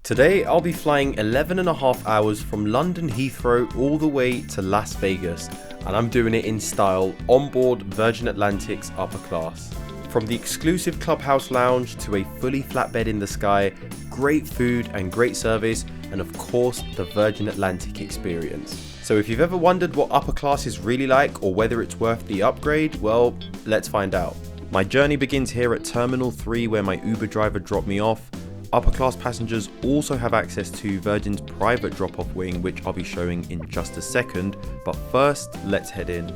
Today I'll be flying 11.5 hours from London Heathrow all the way to Las Vegas, and I'm doing it in style on board Virgin Atlantic's upper class. From the exclusive Clubhouse lounge to a fully flat bed in the sky, great food and great service, and of course the Virgin Atlantic experience. So if you've ever wondered what upper class is really like or whether it's worth the upgrade, well, let's find out. My journey begins here at Terminal 3 where my Uber driver dropped me off. Upper class passengers also have access to Virgin's private drop-off wing, which I'll be showing in just a second, but first let's head in.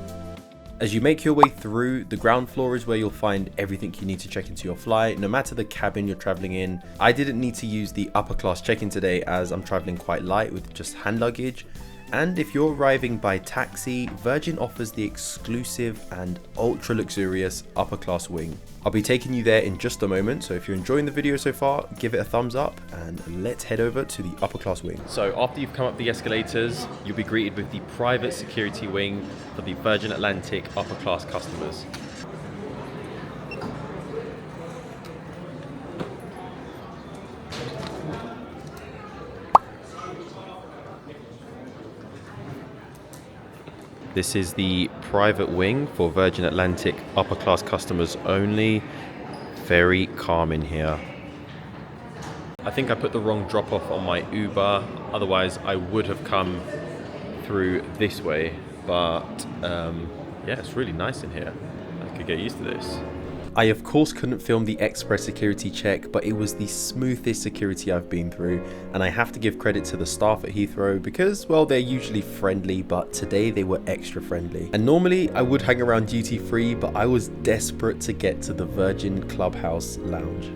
As you make your way through, the ground floor is where you'll find everything you need to check into your flight, no matter the cabin you're traveling in. I didn't need to use the upper class check-in today as I'm traveling quite light with just hand luggage. And if you're arriving by taxi, Virgin offers the exclusive and ultra luxurious upper class wing. I'll be taking you there in just a moment, so if you're enjoying the video so far, give it a thumbs up and let's head over to the upper class wing. So after you've come up the escalators, you'll be greeted with the private security wing for the Virgin Atlantic upper class customers. This is the private wing for Virgin Atlantic upper class customers only. Very calm in here. I think I put the wrong drop off on my Uber, otherwise I would have come through this way, but yeah, it's really nice in here. I could get used to this. I of course couldn't film the express security check, but it was the smoothest security I've been through, and I have to give credit to the staff at Heathrow because, well, they're usually friendly, but today they were extra friendly. And normally I would hang around duty free, but I was desperate to get to the Virgin Clubhouse lounge.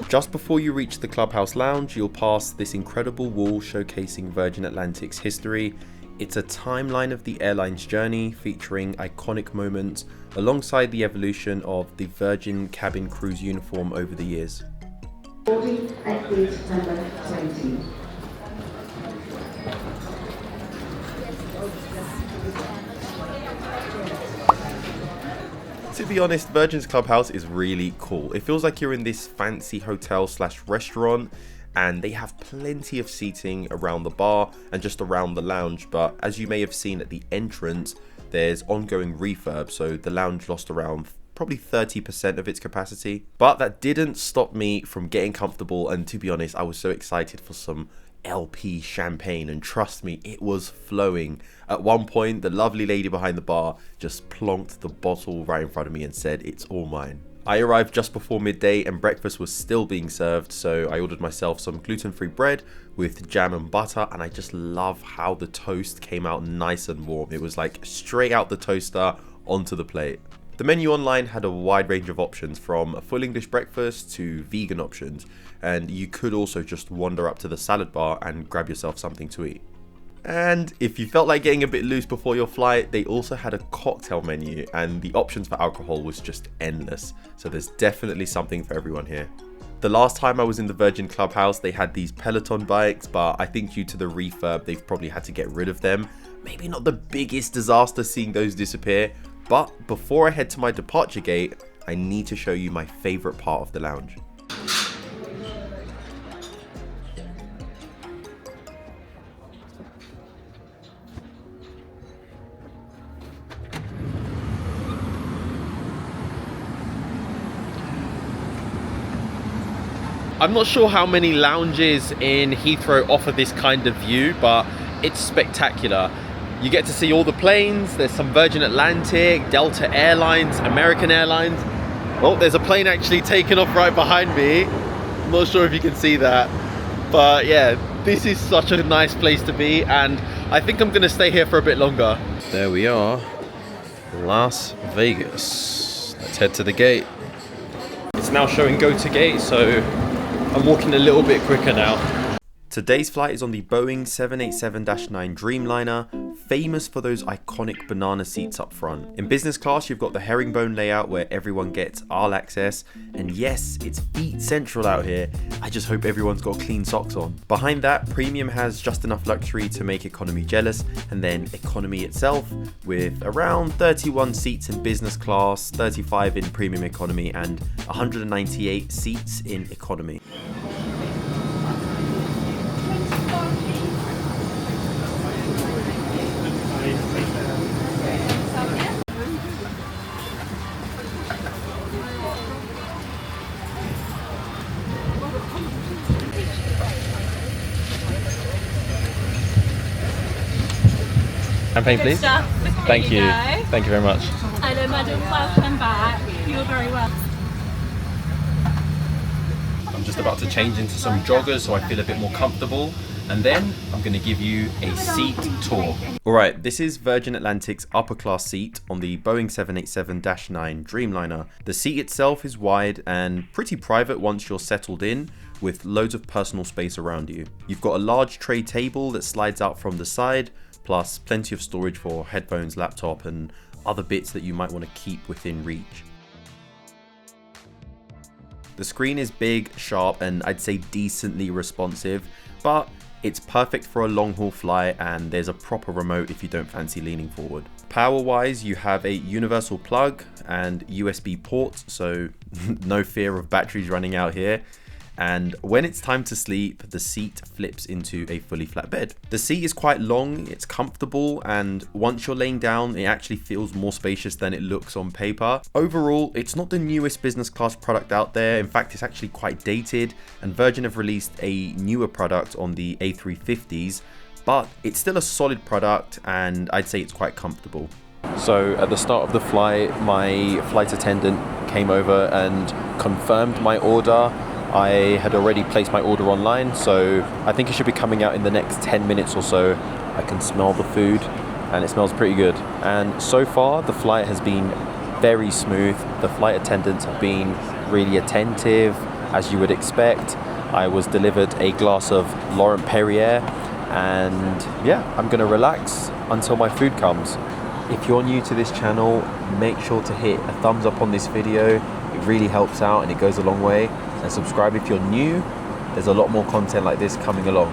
Just before you reach the Clubhouse lounge, you'll pass this incredible wall showcasing Virgin Atlantic's history. It's a timeline of the airline's journey featuring iconic moments alongside the evolution of the Virgin cabin crew's uniform over the years. Boarding at gate number 20. To be honest, Virgin's Clubhouse is really cool. It feels like you're in this fancy hotel slash restaurant, and they have plenty of seating around the bar and just around the lounge, but as you may have seen at the entrance, there's ongoing refurb, so the lounge lost around probably 30% of its capacity. But that didn't stop me from getting comfortable, and to be honest, I was so excited for some LP champagne, and trust me, it was flowing. At one point, the lovely lady behind the bar just plonked the bottle right in front of me and said, "It's all mine." I arrived just before midday and breakfast was still being served, so I ordered myself some gluten-free bread with jam and butter, and I just love how the toast came out nice and warm. It was like straight out the toaster onto the plate. The menu online had a wide range of options, from a full English breakfast to vegan options, and you could also just wander up to the salad bar and grab yourself something to eat. And if you felt like getting a bit loose before your flight, they also had a cocktail menu, and the options for alcohol was just endless, so there's definitely something for everyone here. The last time I was in the Virgin Clubhouse, they had these Peloton bikes, but I think due to the refurb, they've probably had to get rid of them. Maybe not the biggest disaster seeing those disappear, but before I head to my departure gate, I need to show you my favorite part of the lounge. I'm not sure how many lounges in Heathrow offer this kind of view, but it's spectacular. You get to see all the planes. There's some Virgin Atlantic, Delta Airlines, American Airlines. Oh, there's a plane actually taking off right behind me. I'm not sure if you can see that, but yeah, this is such a nice place to be, and I think I'm gonna stay here for a bit longer. There we are, Las Vegas. Let's head to the gate. It's now showing go to gate, so I'm walking a little bit quicker now. Today's flight is on the Boeing 787-9 Dreamliner, famous for those iconic banana seats up front. In business class, you've got the herringbone layout where everyone gets aisle access, and yes, it's feet central out here. I just hope everyone's got clean socks on. Behind that, premium has just enough luxury to make economy jealous, and then economy itself with around 31 seats in business class, 35 in premium economy, and 198 seats in economy. Champagne, please. Thank you. Go. Thank you very much. Hello, madam. Welcome back. You're very welcome. I'm just about to change into some joggers so I feel a bit more comfortable, and then I'm going to give you a seat tour. Alright, this is Virgin Atlantic's upper class seat on the Boeing 787-9 Dreamliner. The seat itself is wide and pretty private once you're settled in, with loads of personal space around you. You've got a large tray table that slides out from the side, plus plenty of storage for headphones, laptop, and other bits that you might want to keep within reach. The screen is big, sharp, and I'd say decently responsive, but it's perfect for a long haul flight, and there's a proper remote if you don't fancy leaning forward. Power wise, you have a universal plug and USB ports, so no fear of batteries running out here. And when it's time to sleep, the seat flips into a fully flat bed. The seat is quite long, it's comfortable, and once you're laying down, it actually feels more spacious than it looks on paper. Overall, it's not the newest business class product out there. In fact, it's actually quite dated, and Virgin have released a newer product on the A350s, but it's still a solid product, and I'd say it's quite comfortable. So at the start of the flight, my flight attendant came over and confirmed my order. I had already placed my order online, so I think it should be coming out in the next 10 minutes or so. I can smell the food and it smells pretty good. And so far, the flight has been very smooth. The flight attendants have been really attentive, as you would expect. I was delivered a glass of Laurent Perrier, and yeah, I'm gonna relax until my food comes. If you're new to this channel, make sure to hit a thumbs up on this video. It really helps out and it goes a long way. And subscribe if you're new. There's a lot more content like this coming along.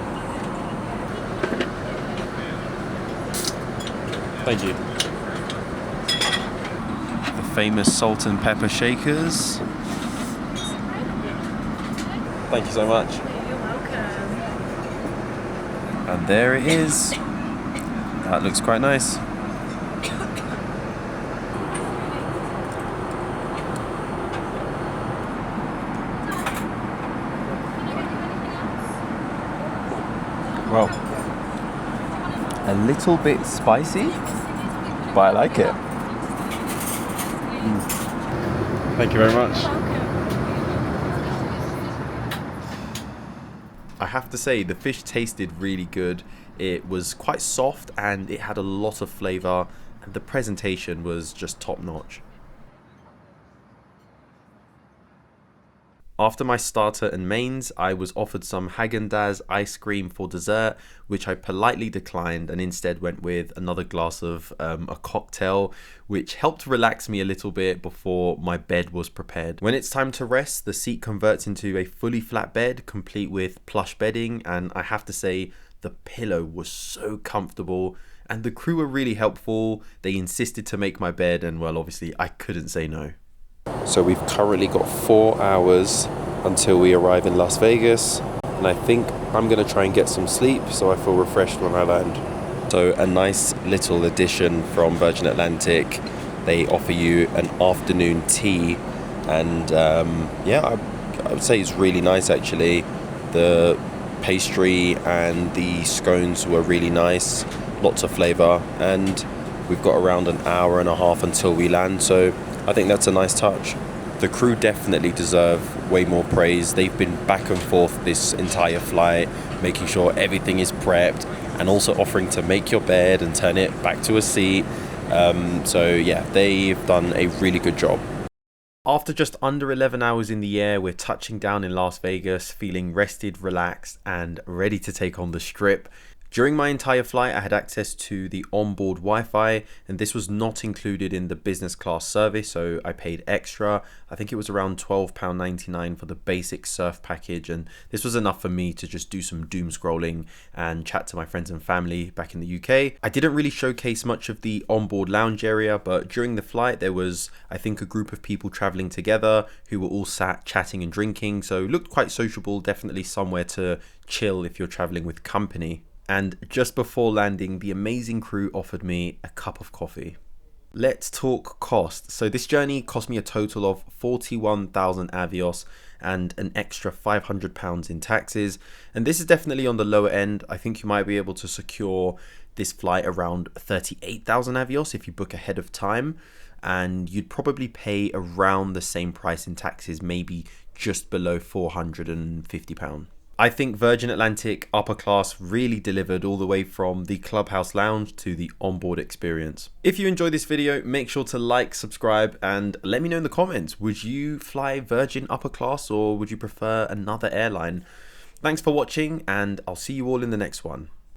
Thank you. The famous salt and pepper shakers. Thank you so much. You're welcome. And there it is. That looks quite nice. Well, a little bit spicy, but I like it. Thank you very much. I have to say, the fish tasted really good. It was quite soft and it had a lot of flavour, and the presentation was just top notch. After my starter and mains, I was offered some Häagen-Dazs ice cream for dessert, which I politely declined and instead went with another glass of a cocktail, which helped relax me a little bit before my bed was prepared. When it's time to rest, the seat converts into a fully flat bed, complete with plush bedding, and I have to say, the pillow was so comfortable, and the crew were really helpful. They insisted to make my bed, and well, obviously, I couldn't say no. So we've currently got 4 hours until we arrive in Las Vegas, and I think I'm going to try and get some sleep so I feel refreshed when I land. So a nice little addition from Virgin Atlantic. They offer you an afternoon tea, and yeah, I would say it's really nice actually. The pastry and the scones were really nice, lots of flavour, and we've got around an hour and a half until we land, so I think that's a nice touch. The crew definitely deserve way more praise. They've been back and forth this entire flight, making sure everything is prepped, and also offering to make your bed and turn it back to a seat. So yeah, they've done a really good job. After just under 11 hours in the air, we're touching down in Las Vegas, feeling rested, relaxed, and ready to take on the strip. During my entire flight, I had access to the onboard Wi-Fi, and this was not included in the business class service, so I paid extra. I think it was around £12.99 for the basic surf package, and this was enough for me to just do some doom scrolling and chat to my friends and family back in the UK. I didn't really showcase much of the onboard lounge area, but during the flight there was, I think, a group of people traveling together who were all sat chatting and drinking, so it looked quite sociable, definitely somewhere to chill if you're traveling with company. And just before landing, the amazing crew offered me a cup of coffee. Let's talk cost. So this journey cost me a total of 41,000 avios and an extra £500 in taxes. And this is definitely on the lower end. I think you might be able to secure this flight around 38,000 avios if you book ahead of time. And you'd probably pay around the same price in taxes, maybe just below £450. I think Virgin Atlantic upper class really delivered all the way from the Clubhouse lounge to the onboard experience. If you enjoyed this video, make sure to like, subscribe, and let me know in the comments. Would you fly Virgin upper class or would you prefer another airline? Thanks for watching, and I'll see you all in the next one.